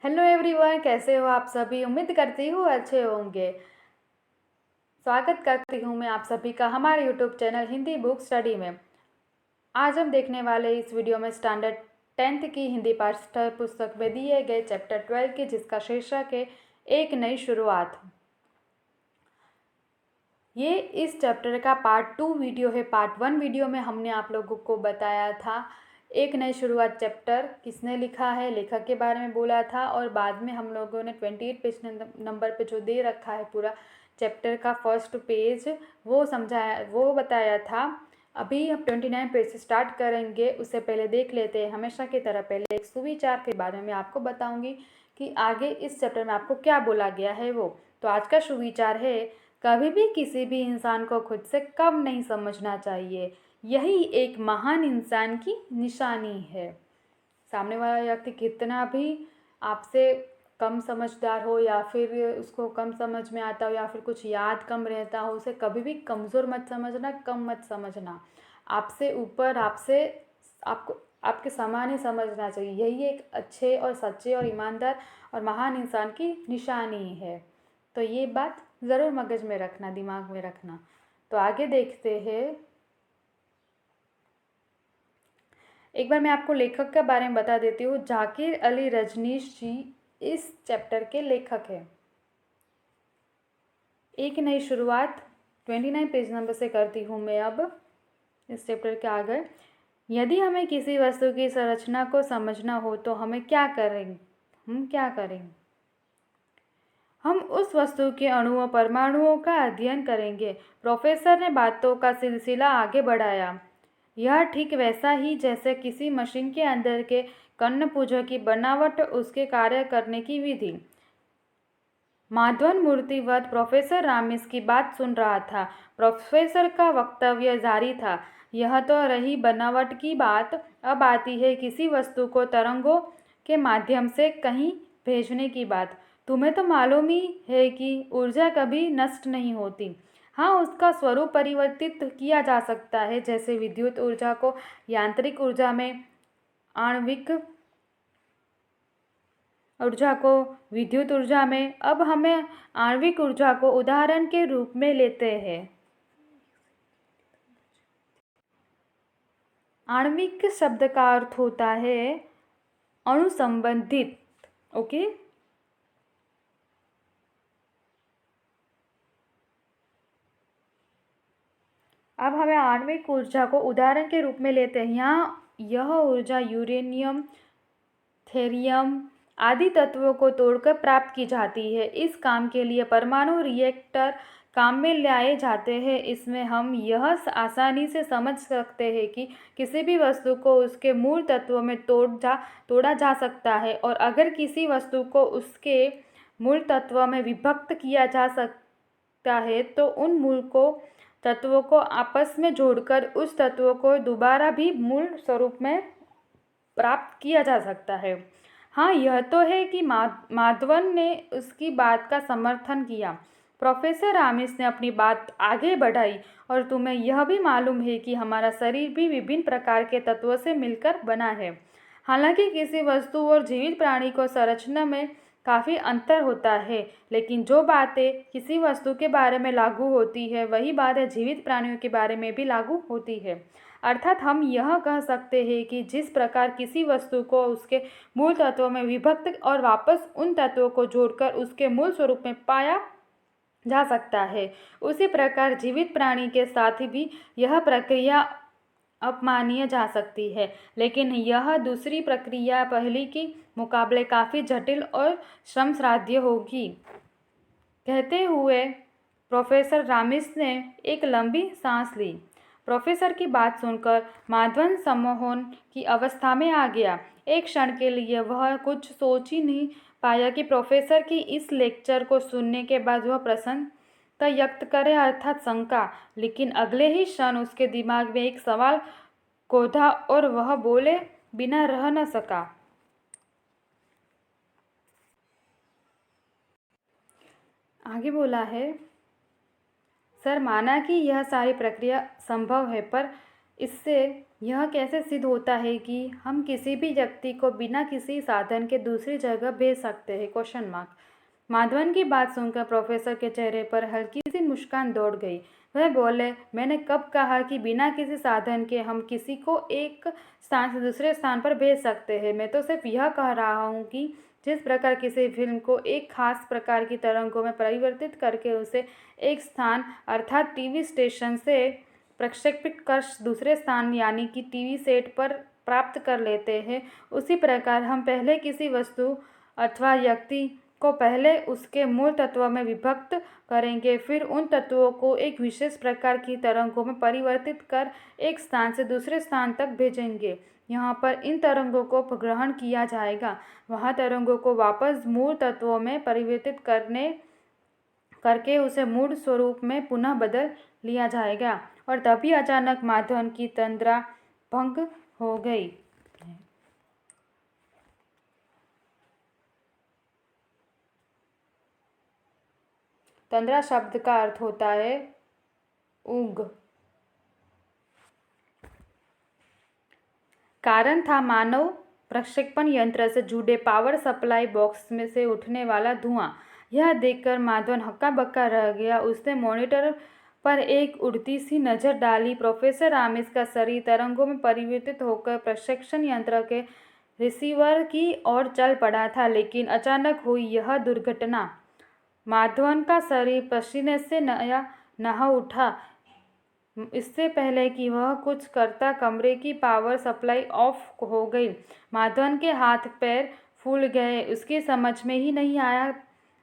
Hello everyone, कैसे हो आप सभी। उम्मीद करती हूँ अच्छे होंगे। स्वागत करती हूँ मैं आप सभी का हमारे YouTube channel Hindi book study में। आज हम देखने वाले इस वीडियो में स्टैंडर्ड 10th की हिंदी पाठ्य पुस्तक में दिए गए चैप्टर 12 के, जिसका शीर्षक है एक नई शुरुआत। ये इस चैप्टर का पार्ट 2 वीडियो है। पार्ट 1 वीडियो में हमने आप लोगों को बताया था एक नई शुरुआत चैप्टर किसने लिखा है, लेखक के बारे में बोला था, और बाद में हम लोगों ने 28 पेज नंबर पे जो दे रखा है पूरा चैप्टर का फर्स्ट पेज वो समझाया, वो बताया था। अभी हम 29 पेज से स्टार्ट करेंगे। उससे पहले देख लेते हैं हमेशा की तरह पहले एक सुविचार के बारे में आपको बताऊंगी कि आगे इस चैप्टर में आपको क्या बोला गया है वो। तो आज का सुविचार है, कभी भी किसी भी इंसान को खुद से कम नहीं समझना चाहिए, यही एक महान इंसान की निशानी है। सामने वाला व्यक्ति कितना भी आपसे कम समझदार हो या फिर उसको कम समझ में आता हो या फिर कुछ याद कम रहता हो, उसे कभी भी कमज़ोर मत समझना, कम मत समझना। आपसे ऊपर, आपको आपके समान ही समझना चाहिए। यही एक अच्छे और सच्चे और ईमानदार और महान इंसान की निशानी है। तो ये बात ज़रूर मगज में रखना, दिमाग में रखना। तो आगे देखते हैं। एक बार मैं आपको लेखक के बारे में बता देती हूँ। जाकिर अली रजनीश जी इस चैप्टर के लेखक हैं। एक नई शुरुआत 29 पेज नंबर से करती हूँ मैं अब इस चैप्टर के आगे। यदि हमें किसी वस्तु की संरचना को समझना हो तो हम क्या करें? हम उस वस्तु के अणुओं परमाणुओं का अध्ययन करेंगे। प्रोफेसर ने बातों का सिलसिला आगे बढ़ाया। यह ठीक वैसा ही जैसे किसी मशीन के अंदर के कर्णपुंजों की बनावट, उसके कार्य करने की विधि। माधवन मूर्तिवत प्रोफेसर रामिस की बात सुन रहा था। प्रोफेसर का वक्तव्य जारी था। यह तो रही बनावट की बात, अब आती है किसी वस्तु को तरंगों के माध्यम से कहीं भेजने की बात। तुम्हें तो मालूम ही है कि ऊर्जा कभी नष्ट नहीं होती। हाँ, उसका स्वरूप परिवर्तित किया जा सकता है, जैसे विद्युत ऊर्जा को यांत्रिक ऊर्जा में, आणविक ऊर्जा को विद्युत ऊर्जा में। अब हमें आणविक ऊर्जा को उदाहरण के रूप में लेते हैं। आणविक शब्द का अर्थ होता है अणु संबंधित। ओके, अब हमें आणविक ऊर्जा को उदाहरण के रूप में लेते हैं। यहाँ यह ऊर्जा यूरेनियम, थेरियम आदि तत्वों को तोड़कर प्राप्त की जाती है। इस काम के लिए परमाणु रिएक्टर काम में लाए जाते हैं। इसमें हम यह आसानी से समझ सकते हैं कि किसी भी वस्तु को उसके मूल तत्वों में तोड़ा जा सकता है, और अगर किसी वस्तु को उसके मूल तत्वों में विभक्त किया जा सकता है तो उन तत्वों को आपस में जोड़कर उस तत्वों को दोबारा भी मूल स्वरूप में प्राप्त किया जा सकता है। हाँ, यह तो है कि माधवन ने उसकी बात का समर्थन किया। प्रोफेसर रामिस ने अपनी बात आगे बढ़ाई। और तुम्हें यह भी मालूम है कि हमारा शरीर भी विभिन्न प्रकार के तत्वों से मिलकर बना है। हालांकि किसी वस्तु और जीवित प्राणी को संरचना में काफ़ी अंतर होता है, लेकिन जो बातें किसी वस्तु के बारे में लागू होती है वही बातें जीवित प्राणियों के बारे में भी लागू होती है। अर्थात हम यह कह सकते हैं कि जिस प्रकार किसी वस्तु को उसके मूल तत्वों में विभक्त और वापस उन तत्वों को जोड़कर उसके मूल स्वरूप में पाया जा सकता है, उसी प्रकार जीवित प्राणी के साथ भी यह प्रक्रिया अपमानीय जा सकती है। लेकिन यह दूसरी प्रक्रिया पहली के मुकाबले काफ़ी जटिल और श्रमसाध्य होगी। कहते हुए प्रोफेसर रामिस ने एक लंबी सांस ली। प्रोफेसर की बात सुनकर माधवन सम्मोहन की अवस्था में आ गया। एक क्षण के लिए वह कुछ सोच ही नहीं पाया कि प्रोफेसर की इस लेक्चर को सुनने के बाद वह प्रसन्नता व्यक्त करे, अर्थात शंका। लेकिन अगले ही क्षण उसके दिमाग में एक सवाल कौधा और वह बोले बिना रह न सका। आगे बोला है, सर, माना कि यह सारी प्रक्रिया संभव है, पर इससे यह कैसे सिद्ध होता है कि हम किसी भी व्यक्ति को बिना किसी साधन के दूसरी जगह भेज सकते हैं? Question mark. माधवन की बात सुनकर प्रोफेसर के चेहरे पर हल्की सी मुस्कान दौड़ गई। वह बोले, मैंने कब कहा कि बिना किसी साधन के हम किसी को एक स्थान से दूसरे स्थान पर भेज सकते हैं? मैं तो सिर्फ यह कह रहा हूँ कि जिस प्रकार किसी फिल्म को एक खास प्रकार की तरंगों में परिवर्तित करके उसे एक स्थान अर्थात टीवी स्टेशन से प्रक्षेपित कर दूसरे स्थान यानी कि टीवी सेट पर प्राप्त कर लेते हैं, उसी प्रकार हम पहले किसी वस्तु अथवा व्यक्ति को पहले उसके मूल तत्व में विभक्त करेंगे, फिर उन तत्वों को एक विशेष प्रकार की तरंगों में परिवर्तित कर एक स्थान से दूसरे स्थान तक भेजेंगे। यहाँ पर इन तरंगों को ग्रहण किया जाएगा, वहाँ तरंगों को वापस मूल तत्वों में परिवर्तित करके उसे मूल स्वरूप में पुनः बदल लिया जाएगा। और तभी अचानक माधवन की तंद्रा भंग हो गई। तंद्रा शब्द का अर्थ होता है ऊंघ। कारण था मानव प्रक्षेपण यंत्र से जुड़े पावर सप्लाई बॉक्स में से उठने वाला धुआं। यह देखकर माधवन हक्का बक्का रह गया। उसने मॉनिटर पर एक उड़ती सी नजर डाली। प्रोफेसर आमिस का शरीर तरंगों में परिवर्तित होकर प्रक्षेपण यंत्र के रिसीवर की ओर चल पड़ा था, लेकिन अचानक हुई यह दुर्घटना। माधवन का शरीर पसीने से नहा उठा। इससे पहले कि वह कुछ करता, कमरे की पावर सप्लाई ऑफ हो गई। माधवन के हाथ पैर फूल गए। उसकी समझ में ही नहीं आया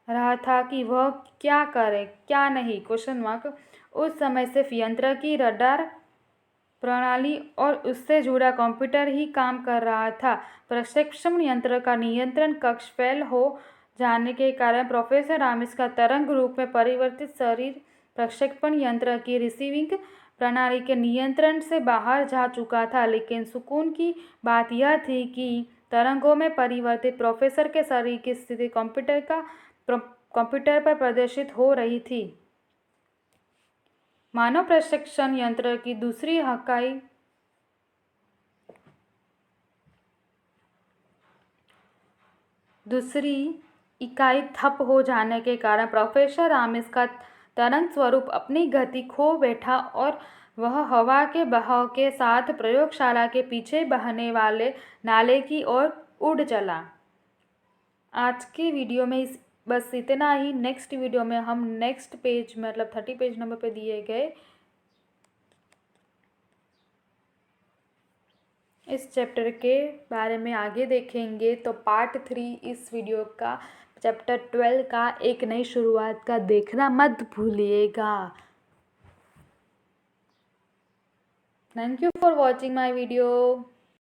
रहा था कि वह क्या करे क्या नहीं। Question mark. उस समय सिर्फ यंत्र की रडार प्रणाली और उससे जुड़ा कंप्यूटर ही काम कर रहा था। प्रक्षेपण यंत्र का नियंत्रण कक्ष फेल हो जाने के कारण प्रोफेसर आमिस का तरंग रूप में परिवर्तित शरीर प्रक्षेपण यंत्र की रिसीविंग प्रणाली के नियंत्रण से बाहर जा चुका था। लेकिन सुकून की बात यह थी कि तरंगों में परिवर्तित प्रोफेसर के शरीर की स्थिति कंप्यूटर पर प्रदर्शित हो रही थी। मानव प्रक्षेपण यंत्र की दूसरी इकाई ठप हो जाने के कारण प्रोफेसर आमिस का तरंग स्वरूप अपनी गति खो बैठा और वह हवा के बहाव के साथ प्रयोगशाला के पीछे बहने वाले नाले की ओर उड़ चला। आज की वीडियो में बस इतना ही। नेक्स्ट वीडियो में हम नेक्स्ट पेज मतलब 30 पेज नंबर पे दिए गए इस चैप्टर के बारे में आगे देखेंगे। तो पार्ट 3 इस वीडियो का चैप्टर 12 का एक नई शुरुआत का देखना मत भूलिएगा। Thank you for watching my video.